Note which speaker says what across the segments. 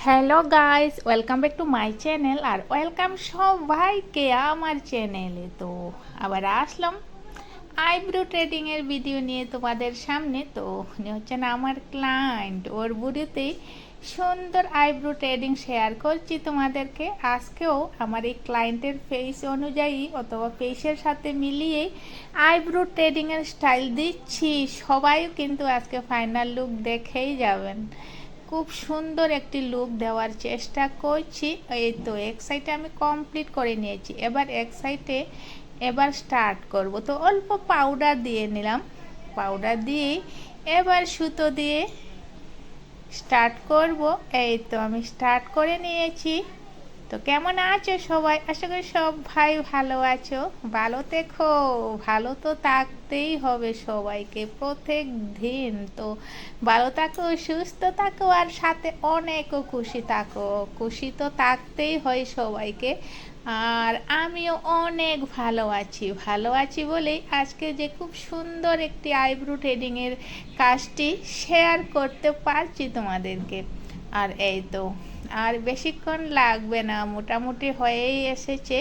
Speaker 1: Hello guys, welcome back to my channel. আর welcome সবাইকে আমার চ্যানেলে। তো আবার আসলাম আইব্রো ট্রেডিংয়ের ভিডিও নিয়ে তোমাদের সামনে। তো উনি হচ্ছেন আমার ক্লায়েন্ট, ওর ভিডিওতেই সুন্দর আইব্রো ট্রেডিং শেয়ার করছি তোমাদেরকে। আজকেও আমার এই ক্লায়েন্টের ফেস অনুযায়ী অথবা ফেসের সাথে মিলিয়ে আইব্রো ট্রেডিংয়ের স্টাইল দিচ্ছি। সবাই কিন্তু আজকে ফাইনাল লুক দেখেই যাবেন। খুব সুন্দর একটি লুক দেওয়ার চেষ্টা করছি। এই তো এক সাইডে আমি কমপ্লিট করে নিয়েছি, এবার স্টার্ট করব। তো অল্প পাউডার দিয়ে নিলাম, পাউডার দিয়ে এবার সুতো দিয়ে স্টার্ট করব। এই তো আমি স্টার্ট করে নিয়েছি। তো কেমন আছো সবাই? আশা করি সব ভাই ভালো আছো। ভালো থেকো, ভালো তো থাকতেই হবে সবাইকে প্রত্যেক দিন। তো ভালো থাকো, সুস্থ থাকো, আর সাথে অনেকও খুশি থাকো। খুশি তো থাকতেই হয় সবাইকে। আর আমিও অনেক ভালো আছি বলেই আজকে যে খুব সুন্দর একটি আইব্রো থ্রেডিংয়ের কাজটি শেয়ার করতে পারছি তোমাদেরকে। আর এই তো আর বেশিক্ষণ লাগবে না, মোটামুটি হয়েই এসেছে।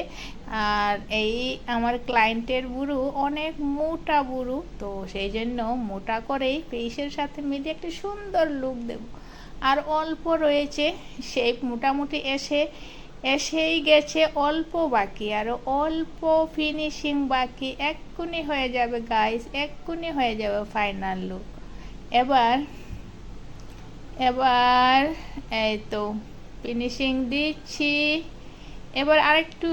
Speaker 1: আর এই আমার ক্লায়েন্টের বুড়ো অনেক মোটা বুড়ো, তো সেই জন্য মোটা করেই ফেসের সাথে মিলিয়ে একটা সুন্দর লুক দেব। আর অল্প রয়েছে, সেই মোটামুটি এসেই গেছে, অল্প বাকি, আরও অল্প ফিনিশিং বাকি। এক্ষুনি হয়ে যাবে গাইস, এক্ষুনি হয়ে যাবে ফাইনাল লুক। এবার এবার এই তো ফিনিশিং দিচ্ছি। এবার আরেকটু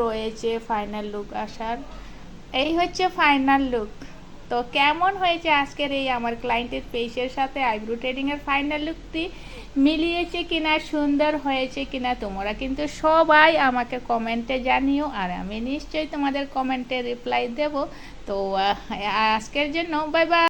Speaker 1: রয়েছে ফাইনাল লুক আসার। এই হচ্ছে ফাইনাল লুক। তো কেমন হয়েছে আজকের এই আমার ক্লায়েন্টের ফেসের সাথে আইব্রো ট্রেডিংয়ের ফাইনাল লুকটি? মিলিয়েছে কিনা, সুন্দর হয়েছে কিনা, তোমরা কিন্তু সবাই আমাকে কমেন্টে জানিও, আর আমি নিশ্চয়ই তোমাদের কমেন্টে রিপ্লাই দেব। তো আজকের জন্য বাই বাই।